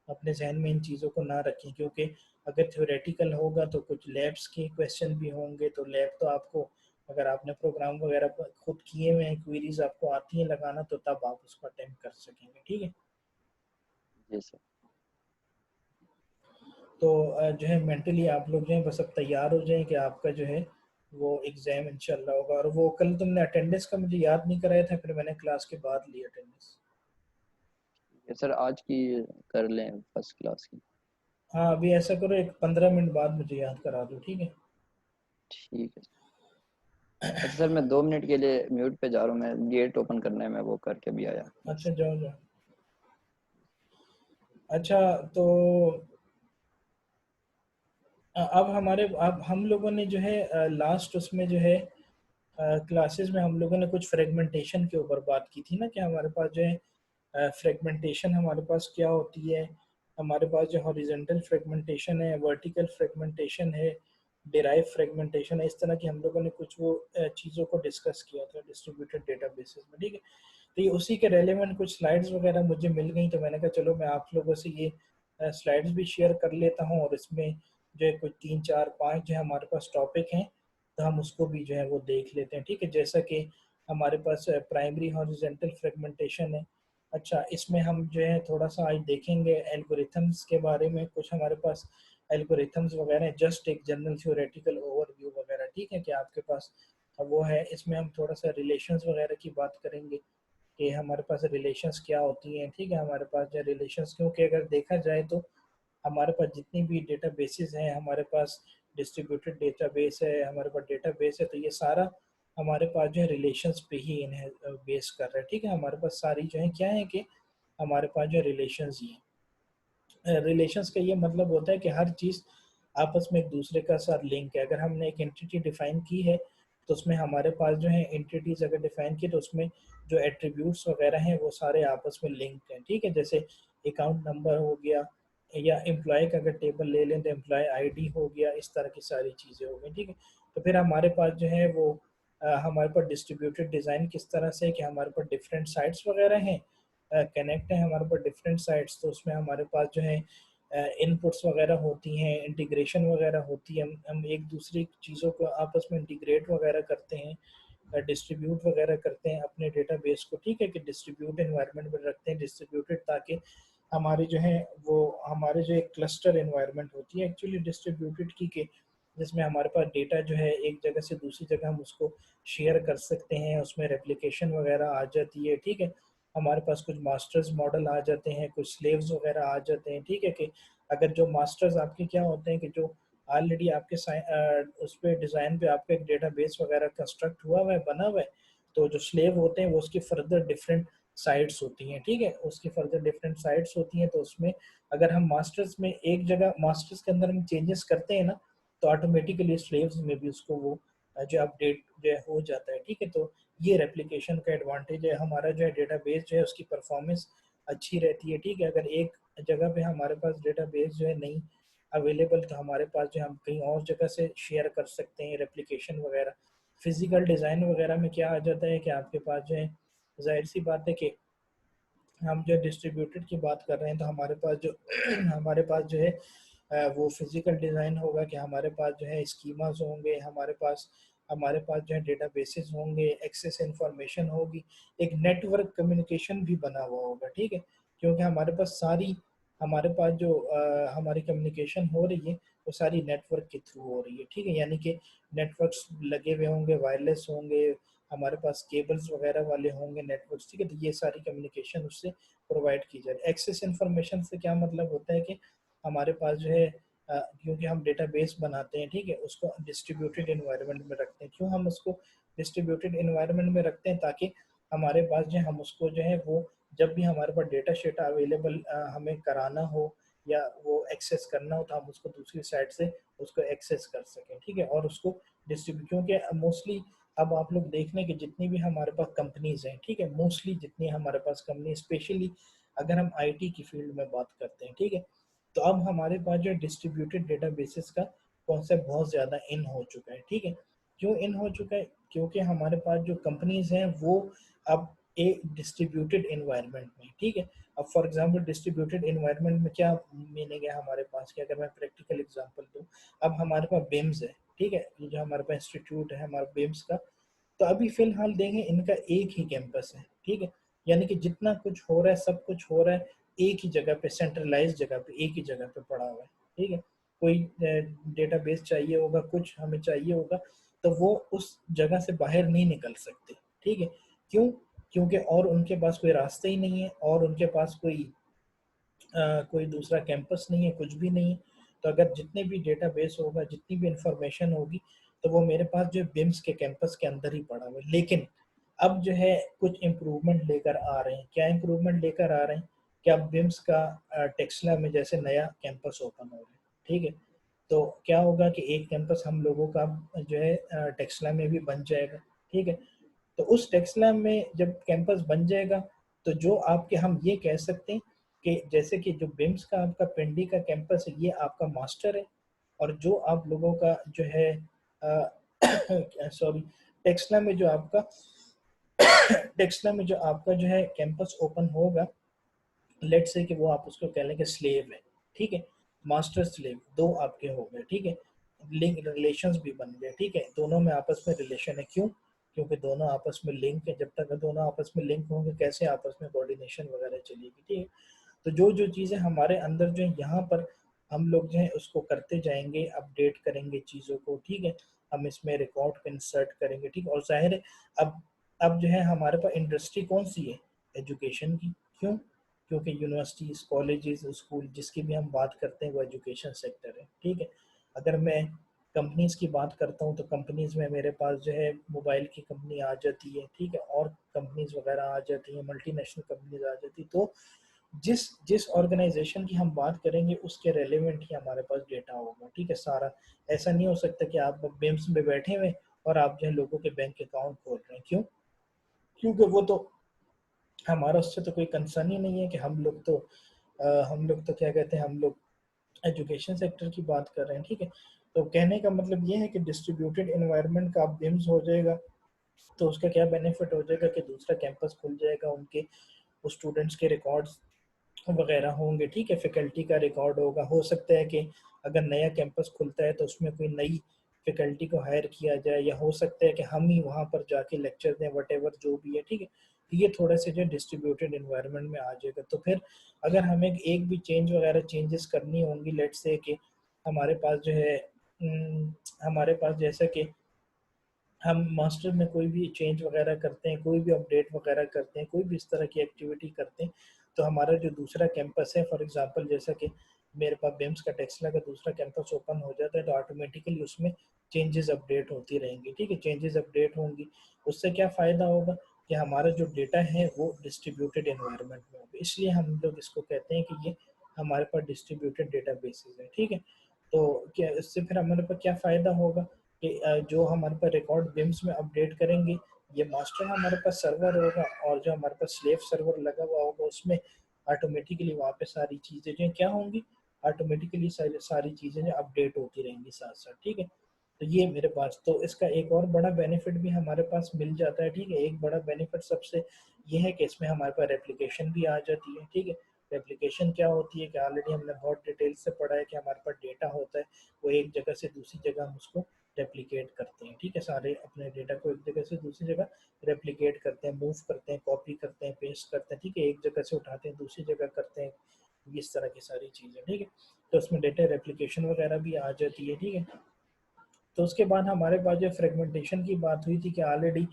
अपने जहन में इन चीज़ों को ना रखें, क्योंकि अगर थ्योरेटिकल होगा तो कुछ लैब्स के क्वेश्चन भी होंगे, तो लैब तो आपको, अगर आपने प्रोग्राम वगैरह खुद किए हुए हैं, क्वेरीज आपको आती हैं लगाना, तो तब आप उसको अटेम्प्ट कर सकेंगे, ठीक है। जी सर। तो जो है मेंटली आप लोग जो है बस अब तैयार हो जाएं कि आपका जो है वो एग्ज़ाम इंशाल्लाह होगा। और वो कल तुमने अटेंडेंस का मुझे याद नहीं कराया था, फिर मैंने क्लास के बाद ली अटेंडेंस। ये सर आज की कर लें फर्स्ट क्लास की। हाँ अभी ऐसा करो, एक 15 मिनट बाद मुझे याद करा दो, ठीक है? ठीक है। अच्छा सर मैं 2 मिनट के लिए म्यूट पे जा रहा हूँ, मैं गेट ओपन करना है, मैं वो करके भी आया अच्छा बस। जाओ जाओ। अच्छा तो अब हम लोगों ने जो है लास्ट उसमें जो है क्लासेस में हम लोगों ने कुछ फ्रेगमेंटेशन के ऊपर बात की थी ना, कि हमारे पास जो है फ्रेगमेंटेशन हमारे पास क्या होती है। हमारे पास जो हॉरिजॉन्टल फ्रेगमेंटेशन है, वर्टिकल फ्रेगमेंटेशन है, डिराइव फ्रेगमेंटेशन है, इस तरह की हम लोगों ने कुछ वो चीज़ों को डिस्कस किया था डिस्ट्रीब्यूटेड डेटाबेसेस में, ठीक है? तो ये उसी के रेलेवेंट कुछ स्लाइड्स वगैरह मुझे मिल गई, तो मैंने कहा चलो मैं आप लोगों से ये स्लाइड्स भी शेयर कर लेता हूँ, और इसमें जो है कुछ 3 4 5 जो है हमारे पास टॉपिक हैं, तो हम उसको भी जो है वो देख लेते हैं, ठीक है? जैसा कि हमारे पास प्राइमरी हॉरिजॉन्टल फ्रेगमेंटेशन है। अच्छा इसमें हम जो है थोड़ा सा आज देखेंगे एल्गोरिथम्स के बारे में, कुछ हमारे पास एल्गोरिथम्स वगैरह हैं, जस्ट एक जनरल थ्योरेटिकल ओवरव्यू वगैरह, ठीक है कि आपके पास वो है। इसमें हम थोड़ा सा रिलेशंस वगैरह की बात करेंगे कि हमारे पास रिलेशंस क्या होती हैं, ठीक है? हमारे पास जो रिलेशंस, क्योंकि अगर देखा जाए तो हमारे पास जितनी भी डेटाबेसेस हैं, हमारे पास डिस्ट्रीब्यूटेड डेटाबेस है, हमारे पास डेटाबेस है, तो ये सारा हमारे पास जो है रिलेशंस पे ही इन्हें बेस कर रहा है, ठीक है? हमारे पास सारी जो है क्या है कि हमारे पास जो रिलेशंस ही हैं। रिलेशंस का ये मतलब होता है कि हर चीज़ आपस में एक दूसरे का साथ लिंक है। अगर हमने एक एंटिटी डिफाइन की है, तो उसमें हमारे पास जो है एंटिटीज अगर डिफाइन की, तो उसमें जो एट्रीब्यूट्स वगैरह हैं वो सारे आपस में लिंक हैं, ठीक है? जैसे अकाउंट नंबर हो गया, या एम्प्लॉय का अगर टेबल ले लें तो एम्प्लॉय आईडी हो गया, इस तरह की सारी चीज़ें हो गई, ठीक है? तो फिर हमारे पास जो है वो हमारे पास डिस्ट्रीब्यूटेड डिज़ाइन किस तरह से है कि हमारे पास डिफरेंट साइट्स वगैरह हैं, कनेक्ट है हमारे पास डिफरेंट साइट्स, तो उसमें हमारे पास जो है इनपुट्स वगैरह होती हैं, इंटीग्रेशन वगैरह होती है, हम एक दूसरी चीज़ों को आपस में इंटीग्रेट वगैरह करते हैं, डिस्ट्रीब्यूट वगैरह करते हैं अपने डेटाबेस को, ठीक है? कि डिस्ट्रीब्यूट एनवायरनमेंट में रखते हैं, डिस्ट्रीब्यूटेड, ताकि हमारे जो है वो हमारे जो एक क्लस्टर एनवायरनमेंट होती है एक्चुअली डिस्ट्रीब्यूटेड की, के जिसमें हमारे पास डेटा जो है एक जगह से दूसरी जगह हम उसको शेयर कर सकते हैं, उसमें रेप्लिकेशन वगैरह आ जाती है, ठीक है? हमारे पास कुछ मास्टर्स मॉडल आ जाते हैं, कुछ स्लेव्स वगैरह आ जाते हैं, ठीक है? कि अगर जो मास्टर्स आपके क्या होते हैं कि जो ऑलरेडी आपके उस पे डिज़ाइन पे आपका एक डेटाबेस वगैरह कंस्ट्रक्ट हुआ हुआ है, बना हुआ है, तो जो स्लेव होते हैं वो उसकी फर्दर डिफरेंट साइट्स होती हैं, ठीक है? उसकी फर्दर डिफरेंट साइट्स होती हैं, तो उसमें अगर हम मास्टर्स में एक जगह मास्टर्स के अंदर हम चेंजेस करते हैं ना, तो ऑटोमेटिकली स्लेव्स में भी उसको वो जो अपडेट जो है हो जाता है, ठीक है? तो ये रेप्लिकेशन का एडवांटेज है। हमारा जो है डेटाबेस जो है उसकी परफॉर्मेंस अच्छी रहती है, ठीक है? अगर एक जगह पे हमारे पास डेटाबेस जो है नहीं अवेलेबल, तो हमारे पास जो हम कहीं और जगह से शेयर कर सकते हैं रेप्लिकेशन वगैरह। फिजिकल डिज़ाइन वगैरह में क्या आ जाता है कि आपके पास जो है जाहिर सी बात है कि हम जो डिस्ट्रीब्यूटेड की बात कर रहे हैं, तो हमारे पास जो हमारे पास जो है वो फिजिकल डिज़ाइन होगा कि हमारे पास जो है स्कीमास होंगे, हमारे पास जो है डेटाबेसेस होंगे, एक्सेस इंफॉर्मेशन होगी, एक नेटवर्क कम्युनिकेशन भी बना हुआ होगा, ठीक है? क्योंकि हमारे पास जो हमारी कम्युनिकेशन हो रही है वो सारी नेटवर्क के थ्रू हो रही है, ठीक है? यानी कि नेटवर्क्स लगे हुए होंगे, वायरलेस होंगे, हमारे पास केबल्स वगैरह वाले होंगे नेटवर्क्स, ठीक है? तो ये सारी कम्युनिकेशन उससे प्रोवाइड की जाए। एक्सेस इंफॉर्मेशन से क्या मतलब होता है कि हमारे पास जो है क्योंकि हम डेटाबेस बनाते हैं, ठीक है? उसको डिस्ट्रीब्यूटेड एनवायरनमेंट में रखते हैं। क्यों हम उसको डिस्ट्रीब्यूटेड एनवायरनमेंट में रखते हैं? ताकि हमारे पास जो है हम उसको जो है वो जब भी हमारे पास डेटा शेटा अवेलेबल हमें कराना हो या वो एक्सेस करना हो, तो हम उसको दूसरी साइड से उसको एक्सेस कर सकें, ठीक है? और उसको डिस्ट्रीब्यूट, क्योंकि मोस्टली अब आप लोग देख लें कि जितनी भी हमारे पास कंपनीज हैं, ठीक है? मोस्टली जितनी हमारे पास कंपनी, स्पेशली अगर हम आईटी की फील्ड में बात करते हैं, ठीक है? तो अब हमारे पास जो डिस्ट्रीब्यूटेड डेटाबेसेस का कॉन्सेप्ट बहुत ज़्यादा इन हो चुका है, ठीक है? क्यों इन हो चुका है? क्योंकि हमारे पास जो कंपनीज हैं वो अब एक डिस्ट्रीब्यूटेड एनवायरनमेंट में, ठीक है? अब फॉर एग्जांपल डिस्ट्रीब्यूटेड एनवायरनमेंट में क्या मीनिंग है हमारे पास की, अगर मैं प्रैक्टिकल एग्जांपल दूं, अब हमारे पास बेम्स है, ठीक है? ये जो हमारे पास इंस्टीट्यूट है हमारा बेम्स का, तो अभी फिलहाल देखें इनका एक ही कैंपस है, ठीक है? यानी कि जितना कुछ हो रहा है, सब कुछ हो रहा है एक ही जगह पे, सेंट्रलाइज जगह पे, एक ही जगह पे पड़ा हुआ है, ठीक है? कोई डेटाबेस चाहिए होगा, कुछ हमें चाहिए होगा, तो वो उस जगह से बाहर नहीं निकल सकते, ठीक है? क्यों? क्योंकि और उनके पास कोई रास्ता ही नहीं है, और उनके पास कोई कोई दूसरा कैंपस नहीं है, कुछ भी नहीं है। तो अगर जितने भी डेटाबेस होगा, जितनी भी इंफॉर्मेशन होगी, तो वो मेरे पास जो बिम्स के कैंपस के अंदर ही पड़ा हुआ है। लेकिन अब जो है कुछ इम्प्रूवमेंट लेकर आ रहे हैं। क्या इम्प्रूवमेंट लेकर आ रहे हैं कि अब बिम्स का टेक्सला में जैसे नया कैंपस ओपन हो रहा है, ठीक है। तो क्या होगा कि एक कैंपस हम लोगों का जो है टेक्सला में भी बन जाएगा, ठीक है। तो उस टेक्सला में जब कैंपस बन जाएगा, तो जो आपके हम ये कह सकते हैं कि जैसे कि जो बिम्स का आपका पिंडी का कैंपस है, ये आपका मास्टर है। और जो आप लोगों का जो है सॉरी, टेक्सला में जो आपका टेक्सला में जो आपका जो है कैंपस ओपन होगा, लेट्स से कि वो आप उसको कह लें कि स्लेव है, ठीक है। मास्टर स्लेव दो आपके हो गए, ठीक है। लिंक रिलेशंस भी बन गए, ठीक है। दोनों में आपस में रिलेशन है, क्यों? क्योंकि दोनों आपस में लिंक है। जब तक दोनों आपस में लिंक होंगे, कैसे आपस में कोऑर्डिनेशन वगैरह चलेगी, ठीक है। तो जो जो चीज़ें हमारे अंदर जो है यहाँ पर हम लोग जो है उसको करते जाएंगे, अपडेट करेंगे चीज़ों को, ठीक है। हम इसमें रिकॉर्ड को इंसर्ट करेंगे, ठीक है। और जाहिर है अब जो है हमारे पास इंडस्ट्री कौन सी है? एजुकेशन की। क्यों? क्योंकि यूनिवर्सिटीज़, कॉलेजेस, स्कूल जिसकी भी हम बात करते हैं वो एजुकेशन सेक्टर है, ठीक है। अगर मैं कंपनीज़ की बात करता हूँ तो कंपनीज़ में मेरे पास जो है मोबाइल की कंपनी आ जाती है, ठीक है। और कंपनीज़ वगैरह आ जाती हैं, मल्टीनेशनल कंपनीज आ जाती। तो जिस जिस ऑर्गेनाइजेशन की हम बात करेंगे उसके रेलेवेंट ही हमारे पास डेटा होगा, ठीक है। सारा ऐसा नहीं हो सकता कि आप बेम्स में बैठे हुए और आप जो है लोगों के बैंक अकाउंट खोल रहे हैं। क्यों? क्योंकि वो तो हमारा उससे तो कोई कंसर्न ही नहीं है कि हम लोग तो क्या कहते हैं, हम लोग एजुकेशन सेक्टर की बात कर रहे हैं, ठीक है। तो कहने का मतलब ये है कि डिस्ट्रीब्यूटेड एनवायरनमेंट का आप बिम्स हो जाएगा, तो उसका क्या बेनिफिट हो जाएगा कि दूसरा कैंपस खुल जाएगा, उनके उस स्टूडेंट्स के रिकॉर्ड्स वगैरह होंगे, ठीक है। फैकल्टी का रिकॉर्ड होगा। हो सकता है कि अगर नया कैंपस खुलता है तो उसमें कोई नई फैकल्टी को हायर किया जाए, या हो सकता है कि हम ही वहाँ पर जाके लेक्चर दें, वटेवर जो भी है, ठीक है। तो ये थोड़ा सा जो डिस्ट्रीब्यूटेड इन्वायरमेंट में आ जाएगा। तो फिर अगर हमें एक भी चेंजेस करनी होंगी, लेट्स से कि हमारे पास जो है हमारे पास जैसा कि हम मास्टर में कोई भी चेंज वगैरह करते हैं, कोई भी अपडेट वगैरह करते हैं, कोई भी इस तरह की एक्टिविटी करते हैं, तो हमारा जो दूसरा कैंपस है, फॉर एग्जांपल जैसा कि मेरे पास बिम्स का टेक्सला का दूसरा कैंपस ओपन हो जाता है, तो ऑटोमेटिकली उसमें चेंजेस अपडेट होती रहेंगी, ठीक है। चेंजेस अपडेट होंगी, उससे क्या फ़ायदा होगा कि हमारा जो डेटा है वो डिस्ट्रीब्यूटेड एनवायरनमेंट में होगा। इसलिए हम लोग इसको कहते हैं कि ये हमारे पास डिस्ट्रीब्यूटेड डेटा बेसिस है, ठीक है। तो क्या इससे फिर हमारे पास क्या फ़ायदा होगा कि जो हमारे पास रिकॉर्ड बिम्स में अपडेट करेंगे, ये मास्टर हमारे पास सर्वर होगा, और जो हमारे पास स्लेव सर्वर लगा हुआ होगा उसमें ऑटोमेटिकली वहाँ पे सारी चीज़ें जो क्या होंगी, ऑटोमेटिकली सारी चीज़ें जो अपडेट होती रहेंगी साथ साथ, ठीक है। तो ये मेरे पास तो इसका एक और बड़ा बेनिफिट भी हमारे पास मिल जाता है, ठीक है। एक बड़ा बेनिफिट सबसे ये है कि इसमें हमारे पास रेप्लिकेशन भी आ जाती है, ठीक है। रेप्लिकेशन क्या होती है कि ऑलरेडी हमने बहुत डिटेल से पढ़ा है कि हमारे पास डेटा होता है, वो एक जगह से दूसरी जगह हम उसको रेप्लिकेट करते हैं, ठीक है। सारे अपने डेटा को एक जगह से दूसरी जगह रेप्लिकेट करते हैं, मूव करते हैं, कॉपी करते हैं, पेस्ट करते हैं, ठीक है। एक जगह से उठाते हैं, दूसरी जगह करते हैं, इस तरह की सारी चीज़ें, ठीक है। तो उसमें डेटा रेप्लिकेशन वगैरह भी आ जाती है, ठीक है। तो उसके बाद हमारे पास जो फ्रेगमेंटेशन की बात हुई थी कि ऑलरेडी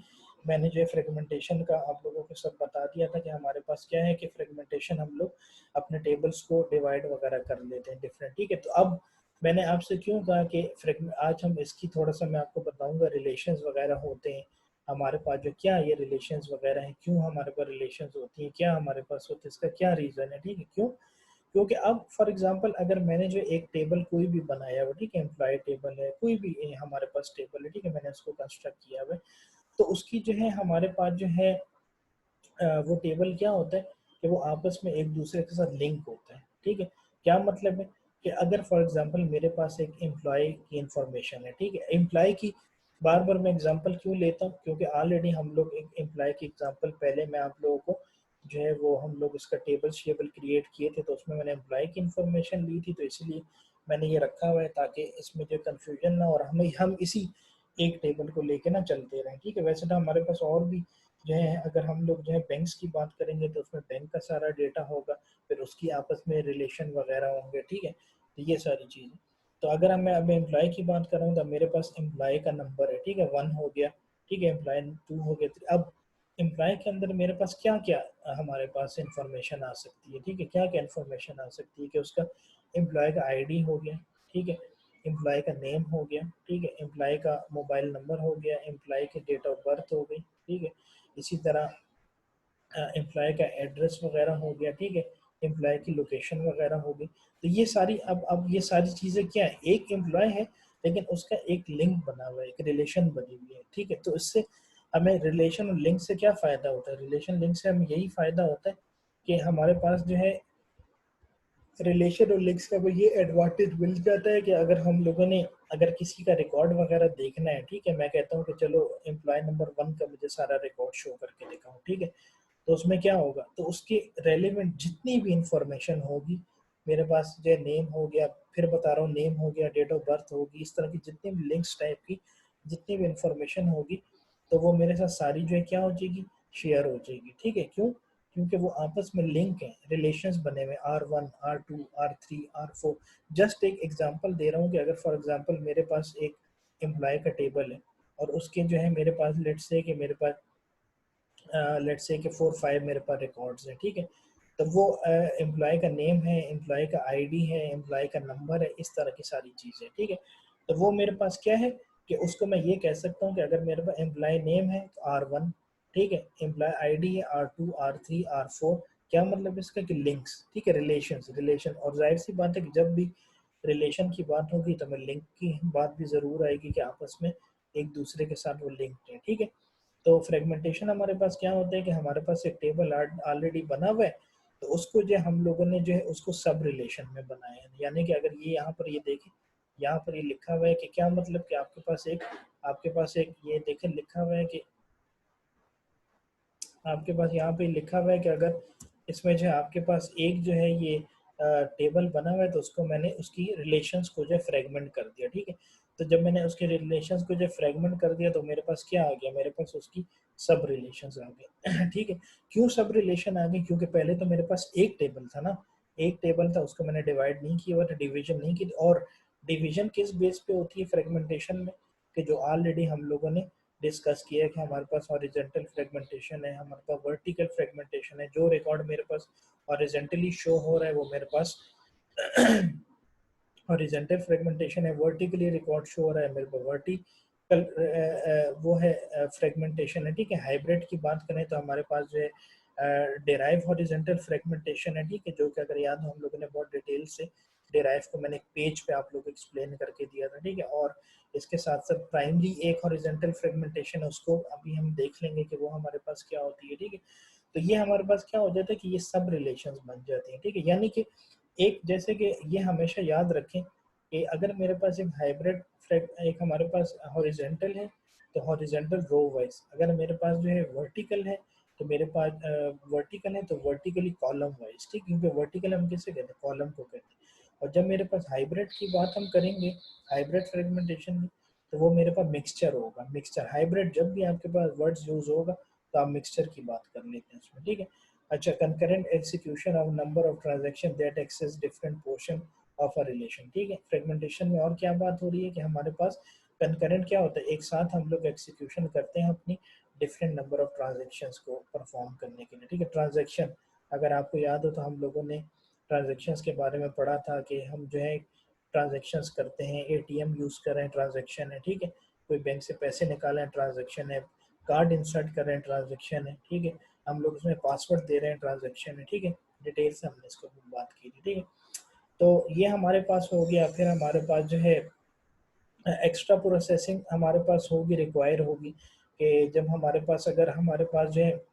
मैंने जो है फ्रेगमेंटेशन का आप लोगों को सब बता दिया था कि हमारे पास क्या है कि फ्रेगमेंटेशन हम लोग अपने टेबल्स को डिवाइड वगैरह कर लेते हैं डिफरेंट, ठीक है। तो अब मैंने आपसे क्यों कहा कि आज हम इसकी थोड़ा सा मैं आपको बताऊंगा रिलेशंस वगैरह होते हैं हमारे पास, जो क्या ये रिलेशंस वगैरह हैं, क्यों हमारे पास रिलेशंस होती हैं, क्या हमारे पास होते हैं, इसका क्या रीज़न है, ठीक है। क्यों? क्योंकि अब फॉर एग्जांपल अगर मैंने जो एक टेबल कोई भी बनाया हुआ, ठीक है, एम्प्लॉय टेबल है, कोई भी हमारे पास टेबल है, ठीक है, मैंने उसको कंस्ट्रक्ट किया हुआ है, तो उसकी जो है हमारे पास जो है वो टेबल क्या होता है कि वो आपस में एक दूसरे के साथ लिंक होता है, ठीक है। क्या मतलब है कि अगर फॉर एग्जांपल मेरे पास एक एम्प्लॉय की इंफॉर्मेशन है, ठीक है। एम्प्लॉय की बार बार मैं एग्जांपल क्यों लेता हूँ? क्योंकि ऑलरेडी हम लोग एक एम्प्लॉय की एग्जांपल पहले मैं आप लोगों को जो है वो हम लोग इसका टेबल क्रिएट किए थे, तो उसमें मैंने एम्प्लॉय की इंफॉर्मेशन ली थी, तो इसलिए मैंने ये रखा हुआ है ताकि इसमें जो कन्फ्यूजन ना, और हम इसी एक टेबल को लेके ना चलते रहें, ठीक है। वैसे तो हमारे पास और भी जो है, अगर हम लोग जो है बैंक्स की बात करेंगे तो उसमें बैंक का सारा डेटा होगा, फिर उसकी आपस में रिलेशन वगैरह होंगे, ठीक है। तो ये सारी चीज़ें। तो अगर मैं अब एम्प्लॉय की बात कर रहा हूँ तो मेरे पास एम्प्लॉय का नंबर है, ठीक है, 1 हो गया, ठीक है, एम्प्लॉय 2 हो गया, 3। अब एम्प्लॉय के अंदर मेरे पास क्या क्या हमारे पास इंफॉर्मेशन आ सकती है, ठीक है, क्या क्या इंफॉर्मेशन आ सकती है कि उसका एम्प्लॉय का आईडी हो गया, ठीक है, एम्प्लॉय का नेम हो गया, ठीक है, एम्प्लॉय का मोबाइल नंबर हो गया, एम्प्लॉय की डेट ऑफ बर्थ हो गई, ठीक है, इसी तरह एम्प्लॉय का एड्रेस वगैरह हो गया, ठीक है, एम्प्लॉय की लोकेशन वगैरह हो गई। तो ये सारी अब ये सारी चीज़ें क्या है, एक एम्प्लॉय है लेकिन उसका एक लिंक बना हुआ है, एक रिलेशन बनी हुई है, ठीक है। तो इससे हमें रिलेशन और लिंक से क्या फ़ायदा होता है, रिलेशन लिंक से हमें यही फ़ायदा होता है कि हमारे पास जो है रिलेशन और लिंक्स का वो ये एडवांटेज मिल जाता है कि अगर हम लोगों ने अगर किसी का रिकॉर्ड वगैरह देखना है, ठीक है, मैं कहता हूँ कि चलो एम्प्लॉय नंबर 1 का मुझे सारा रिकॉर्ड शो करके दिखाओ, ठीक है, तो उसमें क्या होगा, तो उसकी रेलिवेंट जितनी भी इंफॉर्मेशन होगी मेरे पास, जो नेम हो गया, फिर बता रहा हूँ, नेम हो गया, डेट ऑफ बर्थ होगी, इस तरह की जितनी भी लिंक्स टाइप की जितनी भी इंफॉर्मेशन होगी, तो वो मेरे साथ सारी जो है क्या हो जाएगी, शेयर हो जाएगी, ठीक है। क्यों? क्योंकि वो आपस में लिंक हैं, रिलेशंस बने हुए, R1 R2 R3 R4। Just एक एग्जांपल दे रहा हूँ कि अगर फॉर एग्जांपल मेरे पास एक एम्प्लॉय का टेबल है और उसके जो है मेरे पास लेट्स से कि मेरे पास लेट्स से कि 4-5 मेरे पास रिकॉर्ड्स हैं, ठीक है, तो वो एम्प्लॉय का नेम है, एम्प्लॉय का आईडी है, एम्प्लॉय का नंबर है, इस तरह की सारी चीज़ें, ठीक है। तो वो मेरे पास क्या है कि उसको मैं ये कह सकता हूँ कि अगर मेरे पास एम्प्लॉय नेम है तो R1, ठीक है, एम्प्लॉय आईडी है R2 R3 R4, क्या मतलब इसका कि लिंक्स, ठीक है, रिलेशन। और जाहिर सी बात है कि जब भी रिलेशन की बात होगी तो मैं लिंक की बात भी ज़रूर आएगी कि आपस में एक दूसरे के साथ वो लिंक्ड है, ठीक है। तो फ्रेगमेंटेशन हमारे पास क्या होता है कि हमारे पास एक टेबल ऑलरेडी बना हुआ है, तो उसको जो हम लोगों ने जो है उसको सब रिलेशन में बनाया है। यानी कि अगर ये यहाँ पर ये देखें, यहाँ पर ये लिखा हुआ है कि क्या मतलब कि आपके पास एक ये देखें लिखा हुआ है कि आपके पास यहाँ पे लिखा हुआ है कि अगर इसमें जो है आपके पास एक जो है ये टेबल बना हुआ है, तो उसको मैंने उसकी रिलेशंस को जो है फ्रेगमेंट कर दिया, ठीक है। तो जब मैंने उसके रिलेशंस को जो फ्रेगमेंट कर दिया तो मेरे पास क्या आ गया, मेरे पास उसकी सब रिलेशंस आ गए ठीक है। क्यों सब रिलेशन आ गई? क्योंकि पहले तो मेरे पास एक टेबल था ना, एक टेबल था, उसको मैंने डिवाइड नहीं किया और डिवीजन नहीं की। और डिवीजन किस बेस पे होती है फ्रेगमेंटेशन में, कि जो ऑलरेडी हम लोगों ने डिस्कस किया है कि हमारे पास हॉरिजॉन्टल फ्रेगमेंटेशन है, हमारे पास वर्टिकल फ्रेगमेंटेशन है। जो रिकॉर्ड मेरे पास हॉरिजॉन्टली शो हो रहा है वो मेरे पास हॉरिजॉन्टल फ्रेगमेंटेशन है, वर्टिकली रिकॉर्ड शो हो रहा है मेरे पास वर्टिकल वो है फ्रेगमेंटेशन है, ठीक है। हाइब्रिड की बात करें तो हमारे पास जो है डेराइव हॉरिजॉन्टल फ्रेगमेंटेशन है, ठीक है, जो कि अगर याद हो हम लोगों ने बहुत डिटेल से डेराइव को मैंने एक पेज पे आप लोग को एक्सप्लेन करके दिया था, ठीक है। और इसके साथ साथ प्राइमरी एक हॉरिजॉन्टल फ्रेगमेंटेशन है, उसको अभी हम देख लेंगे कि वो हमारे पास क्या होती है, ठीक है। तो ये हमारे पास क्या हो जाता है कि ये सब रिलेशंस बन जाते हैं, ठीक है। यानी कि एक जैसे कि ये हमेशा याद रखें कि अगर मेरे पास एक हाइब्रिड एक हमारे पास हॉरिजॉन्टल है तो हॉरिजॉन्टल रो वाइज, अगर मेरे पास जो है वर्टिकल है तो मेरे पास वर्टिकल है तो वर्टिकली कॉलम वाइज, ठीक, क्योंकि वर्टिकल हम किसे कहते हैं, कॉलम को कहते हैं। और जब मेरे पास हाइब्रिड की बात हम करेंगे, हाइब्रिड फ्रेगमेंटेशन में, तो वो मेरे पास मिक्सचर होगा। मिक्सचर हाइब्रिड जब भी आपके पास वर्ड्स यूज होगा तो आप मिक्सचर की बात कर लेते हैं उसमें, ठीक है। अच्छा, concurrent execution of number of transaction that access different portion of a relation, ठीक है। फ्रेगमेंटेशन में और क्या बात हो रही है कि हमारे पास concurrent क्या होता है, एक साथ हम लोग एग्जीक्यूशन करते हैं अपनी डिफरेंट नंबर ऑफ ट्रांजेक्शन्स को परफॉर्म करने के लिए, ठीक है। ट्रांजेक्शन अगर आपको याद हो तो हम लोगों ने ट्रांजेक्शन्स के बारे में पढ़ा था कि हम जो है ट्रांजेक्शन्स करते हैं, एटीएम यूज़ कर रहे हैं, ट्रांजेक्शन है, ठीक है, कोई बैंक से पैसे निकाले हैं, ट्रांजेक्शन है, कार्ड इंसर्ट कर रहे हैं, ट्रांजेक्शन है, ठीक है, हम लोग उसमें पासवर्ड दे रहे हैं, ट्रांजेक्शन है, ठीक है। डिटेल से हमने इसको बात की थी, ठीक है। तो ये हमारे पास हो गया। फिर हमारे पास जो है एक्स्ट्रा प्रोसेसिंग हमारे पास होगी, रिक्वायर होगी कि जब हमारे पास अगर हमारे पास जो है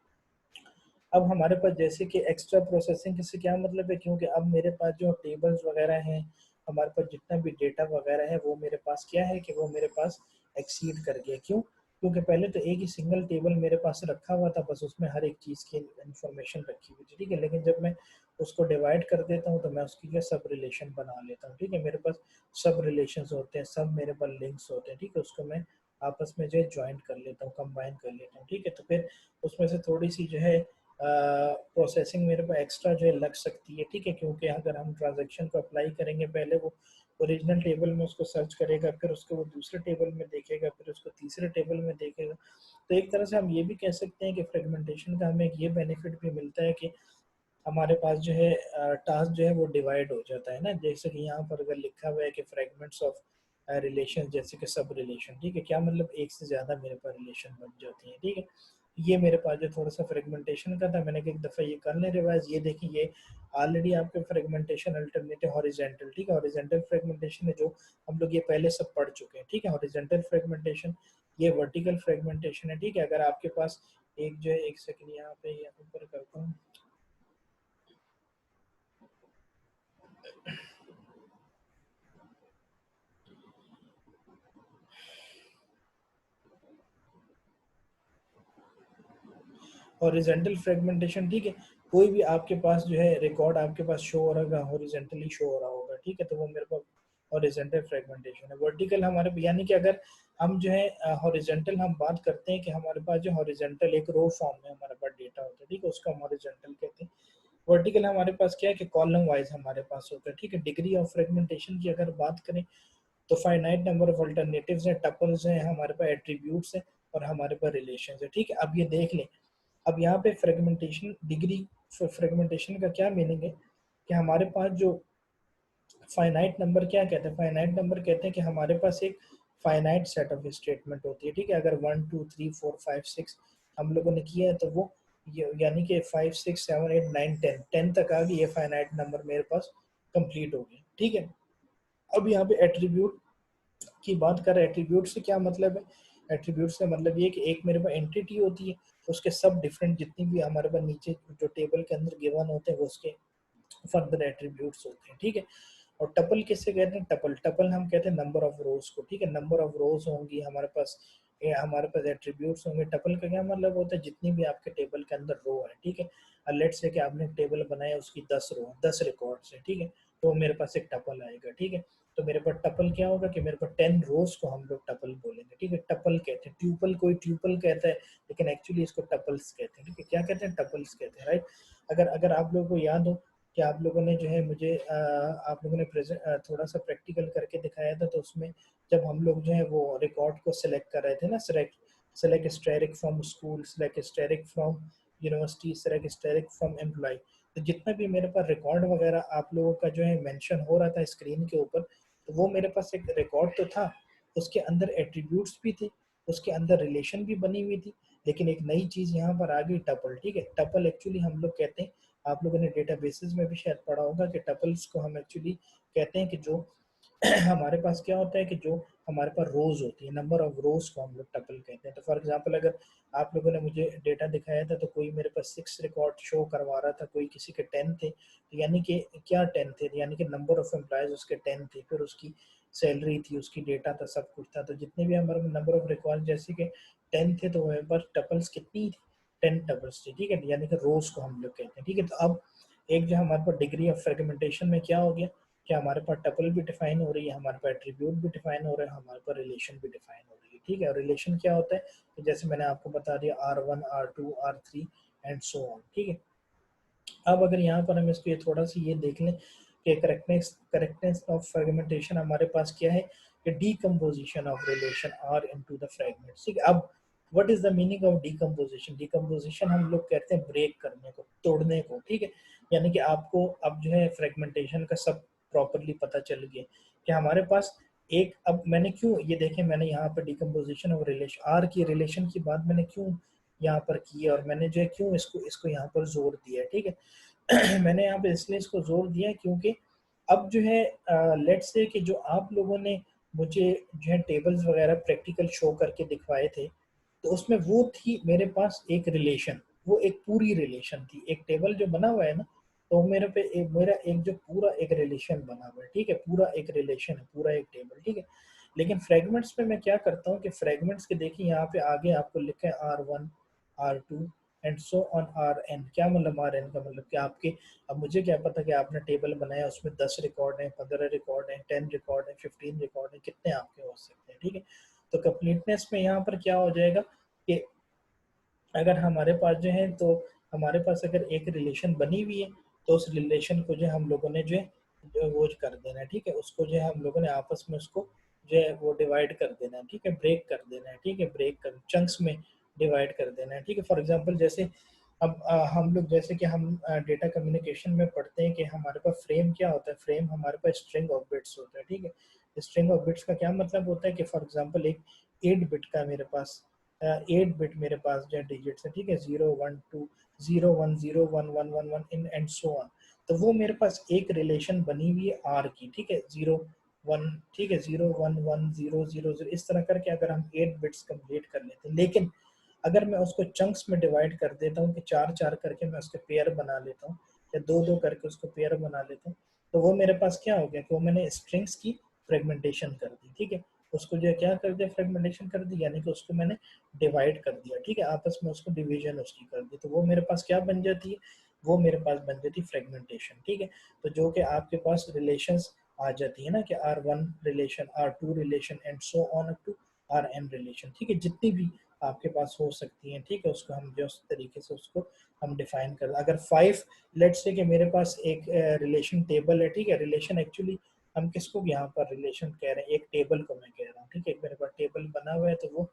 अब हमारे पास जैसे कि एक्स्ट्रा प्रोसेसिंग से क्या मतलब है, क्योंकि अब मेरे पास जो टेबल्स वगैरह हैं, हमारे पास जितना भी डेटा वगैरह है वो मेरे पास क्या है कि वो मेरे पास एक्सीड कर गया। क्यों? क्योंकि पहले तो एक ही सिंगल टेबल मेरे पास रखा हुआ था, बस उसमें हर एक चीज़ की इंफॉर्मेशन रखी हुई थी, ठीक है। लेकिन जब मैं उसको डिवाइड कर देता हूँ तो मैं उसकी जो सब रिलेशन बना लेता हूँ, ठीक है। मेरे पास सब रिलेशन होते हैं, सब मेरे पास लिंक्स होते हैं, ठीक है। उसको मैं आपस में जो है ज्वाइंट कर लेता हूँ, कंबाइन कर लेता हूँ, ठीक है। तो फिर उसमें से थोड़ी सी जो है प्रोसेसिंग मेरे को एक्स्ट्रा जो है लग सकती है, ठीक है, क्योंकि अगर हम ट्रांजैक्शन को अप्लाई करेंगे पहले वो ओरिजिनल टेबल में उसको सर्च करेगा, फिर उसको वो दूसरे टेबल में देखेगा, फिर उसको तीसरे टेबल में देखेगा। तो एक तरह से हम ये भी कह सकते हैं कि फ्रेगमेंटेशन का हमें एक ये बेनिफिट भी मिलता है कि हमारे पास जो है टास्क जो है वो डिवाइड हो जाता है ना। जैसे कि यहाँ पर अगर लिखा हुआ है कि फ्रेगमेंट्स ऑफ रिलेशन, जैसे कि सब रिलेशन, ठीक है, क्या मतलब एक से ज़्यादा मेरे पास रिलेशन बन जाती हैं, ठीक है। ये मेरे पास जो थोड़ा सा फ्रेगमेंटेशन का था, मैंने कहा एक दफ़ा ये कर लें रिवाइज। ये देखिए, ये ऑलरेडी आपके फ्रेगमेंटेशन अल्टरनेटिव हॉरिजॉन्टल, ठीक है, हॉरिजॉन्टल फ्रेगमेंटेशन है जो हम लोग ये पहले सब पढ़ चुके हैं, ठीक है। हॉरिजॉन्टल फ्रेगमेंटेशन, ये वर्टिकल फ्रेगमेंटेशन है, ठीक है। अगर आपके पास एक जो है, एक सेकंड यहाँ पे यहाँ ऊपर करता हूँ, हॉरिजॉन्टल फ्रेगमेंटेशन, ठीक है। कोई भी आपके पास जो है रिकॉर्ड आपके पास शो हो रहा है, हॉरिजॉन्टली शो हो रहा होगा, ठीक है, तो वो मेरे पास हॉरिजॉन्टल फ्रेगमेंटेशन है। वर्टिकल हमारे, यानी कि अगर हम जो है हॉरिजॉन्टल हम बात करते हैं कि हमारे पास जो हॉरिजॉन्टल एक रो फॉर्म में हमारे पास डेटा होता है, ठीक है, उसका हम हॉरिजॉन्टल कहते हैं। वर्टिकल हमारे पास क्या है कि कॉलम वाइज हमारे पास होता है, ठीक है। डिग्री ऑफ फ्रेगमेंटेशन की अगर बात करें तो फाइनाइट नंबर ऑफ अल्टरनेटिव्स हैं, टपल्स हैं, हमारे पास एट्रीब्यूट्स हैं, और हमारे पास रिलेशंस है, ठीक है। अब ये देख लें, अब यहाँ पे फ्रेगमेंटेशन, डिग्री फ्रेगमेंटेशन का क्या मीनिंग है कि हमारे पास जो फाइनाइट नंबर क्या कहते हैं, फाइनाइट नंबर कहते हैं कि हमारे पास एक फाइनाइट सेट ऑफ स्टेटमेंट होती है, ठीक है। अगर 1 2 3 4 5 6 हम लोगों ने किया है तो वो यानी कि 5 6 7 8 9 10 तक आ गई, ये फाइनाइट नंबर मेरे पास कंप्लीट हो गया, ठीक है। अब यहाँ पे एट्रीब्यूट की बात कर रहे हैं। एट्रीब्यूट से क्या मतलब है, एट्रीब्यूट से मतलब ये कि एक मेरे पास एंटिटी होती है, उसके सब डिफरेंट जितनी भी हमारे पास नीचे जो टेबल के अंदर गिवन होते हैं वो उसके फर्दर एट्रीब्यूट्स होते हैं, ठीक है। और टपल किससे कहते हैं, टपल, टपल हम कहते हैं नंबर ऑफ रोज को, ठीक है। नंबर ऑफ रोज होंगी हमारे पास, हमारे पास एट्रीब्यूट्स होंगे। टपल का क्या मतलब होता है, जितनी भी आपके टेबल के अंदर रो है, ठीक है। लेट्स से कि आपने टेबल बनाया, उसकी 10 रो 10 रिकॉर्ड्स है, ठीक है, तो मेरे पास एक टपल आएगा, ठीक है। तो मेरे पास टपल क्या होगा कि मेरे पास 10 रोज को हम लोग टपल बोलेंगे, ठीक है। टपल कहते हैं, ट्यूपल कोई ट्यूपल कहता है, लेकिन एक्चुअली इसको टपल्स कहते हैं, ठीक है। क्या कहते हैं, टपल्स कहते हैं, राइट। अगर अगर आप लोगों को याद हो कि आप लोगों ने जो है मुझे आप लोगों ने थोड़ा सा प्रैक्टिकल करके दिखाया था, तो उसमें जब हम लोग जो है वो रिकॉर्ड को सिलेक्ट कर रहे थे ना, select steric from school, select steric from university, select steric from employ, तो जितना भी मेरे पास रिकॉर्ड वगैरह आप लोगों का जो है मेंशन हो रहा था स्क्रीन के ऊपर, तो वो मेरे पास एक रिकॉर्ड तो था, उसके अंदर एट्रीब्यूट्स भी थे, उसके अंदर रिलेशन भी बनी हुई थी, लेकिन एक नई चीज़ यहाँ पर आ गई, टपल, ठीक है। टपल एक्चुअली हम लोग कहते हैं, आप लोगों ने डेटाबेसेस में भी शायद पढ़ा होगा कि टपल्स को हम एक्चुअली कहते हैं कि जो हमारे पास क्या होता है कि जो हमारे पास रोज होती है, नंबर ऑफ रोज को हम लोग टपल कहते हैं। तो फॉर एग्जांपल अगर आप लोगों ने मुझे डेटा दिखाया था, तो कोई मेरे पास 6 रिकॉर्ड शो करवा रहा था, कोई किसी के 10 थे, तो यानी कि क्या 10 थे, यानी कि नंबर ऑफ एम्प्लॉयज उसके 10 थे, फिर उसकी सैलरी थी, उसकी डेटा था, सब कुछ था। तो जितने भी हमारे नंबर ऑफ रिकॉर्ड जैसे कि 10 थे, तो मेरे पास टपल्स कितनी थी, 10 टपल्स थी, ठीक है, यानी कि रोज को हम लोग कहते हैं, ठीक है। तो अब एक जो हमारे पास डिग्री ऑफ फ्रेगमेंटेशन में क्या हो गया कि हमारे पास टपल भी डिफाइन हो रही है, हमारे पास एट्रीब्यूट भी डिफाइन हो रहा है, हमारे पास रिलेशन भी डिफाइन हो रही है, ठीक है। और रिलेशन क्या होता है, तो जैसे मैंने आपको बता दिया R1 R2 R3 and so on, ठीक है। अब अगर यहाँ पर हम इसको ये थोड़ा सा ये देख लें कि करेक्टनेस ऑफ फ्रेगमेंटेशन हमारे पास क्या है कि decomposition of relation R into the fragments, ठीक है। अब what is the meaning of decomposition, decomposition हम लोग कहते हैं ब्रेक करने को, तोड़ने को, ठीक है। यानी कि आपको अब जो है फ्रेगमेंटेशन का सब प्रॉपरली पता चल गया कि हमारे पास एक, अब मैंने क्यों ये देखें, मैंने यहाँ पर डीकम्पोजिशन ऑफ रिलेशन, आर की रिलेशन की बात मैंने क्यों यहाँ पर की है, और मैंने जो है क्यों इसको इसको यहाँ पर जोर दिया है, ठीक है। मैंने यहाँ पे इसलिए इसको जोर दिया है क्योंकि अब जो है लेट्स से कि जो आप लोगों ने मुझे जो है टेबल्स वगैरह प्रैक्टिकल शो करके दिखवाए थे, तो उसमें वो थी मेरे पास एक रिलेशन, वो एक पूरी रिलेशन थी, एक टेबल जो बना हुआ है ना, तो मेरा एक जो पूरा एक रिलेशन बना हुआ है, ठीक है, पूरा एक रिलेशन है, पूरा एक टेबल, ठीक है। लेकिन फ्रेगमेंट्स में मैं क्या करता हूँ कि फ्रेगमेंट्स के देखिए यहाँ पे आगे आपको लिखा है R1 R2 and so on Rn, क्या मतलब Rn का मतलब कि आपके, अब मुझे क्या पता कि आपने टेबल बनाया, उसमें 10 रिकॉर्ड हैं, 15 रिकॉर्ड हैं, 10 रिकॉर्ड हैं, 15 रिकॉर्ड हैं, कितने आपके हो सकते हैं, ठीक है। तो कंप्लीटनेस में यहाँ पर क्या हो जाएगा कि अगर हमारे पास जो है, तो हमारे पास अगर एक रिलेशन बनी हुई है, तो उस रिलेशन को जो हम लोगों ने जो है जो वो कर देना है, ठीक है। उसको जो है हम लोगों ने आपस में उसको जो है वो डिवाइड कर देना है, ठीक है, ब्रेक कर देना है, ठीक है, ब्रेक कर चंक्स में डिवाइड कर देना है, ठीक है। फॉर एग्जांपल जैसे अब हम लोग जैसे कि हम डेटा कम्युनिकेशन में पढ़ते हैं कि हमारे पास फ्रेम क्या होता है, फ्रेम हमारे पास स्ट्रिंग ऑफ बिट्स होता है, ठीक है। स्ट्रिंग ऑफ बिट्स का क्या मतलब होता है कि फॉर एग्जांपल एक 8 बिट का मेरे पास 8 बिट मेरे पास जो डिजिट्स है, ठीक है, 0 1 2 0 1 0 1 1 1 1 इन एंड सो ऑन। तो वो मेरे पास एक रिलेशन बनी हुई है आर की, ठीक है, 0 1, ठीक है, 0 1 1 0 0 0 इस तरह करके अगर हम 8 बिट्स कंप्लीट कर लेते हैं। लेकिन अगर मैं उसको चंक्स में डिवाइड कर देता हूँ कि 4 4 करके मैं उसके पेयर बना लेता हूँ या 2 2 करके उसको पेयर बना लेता हूँ, तो वो मेरे पास क्या हो गया कि वो मैंने स्ट्रिंग्स की फ्रेगमेंटेशन कर दी, ठीक है। उसको जो है क्या कर दिया, फ्रेगमेंटेशन कर दी, यानी कि उसको मैंने डिवाइड कर दिया, ठीक है, आपस में उसको डिवीजन उसकी कर दी। तो वो मेरे पास क्या बन जाती है, वो मेरे पास बन जाती है फ्रेगमेंटेशन, ठीक है। तो जो कि आपके पास रिलेशंस आ जाती है ना कि R1 relation, R2 relation and so on up to Rn relation, ठीक है, जितनी भी आपके पास हो सकती हैं, ठीक है, उसको हम जो तरीके से उसको हम डिफाइन कर। अगर 5 लेट्स से कि मेरे पास एक रिलेशन टेबल है, ठीक है, रिलेशन एक्चुअली हम किसको यहाँ पर रिलेशन कह रहे हैं, एक टेबल को मैं कह रहा हूँ, ठीक है, मेरे पास टेबल बना हुआ है तो वो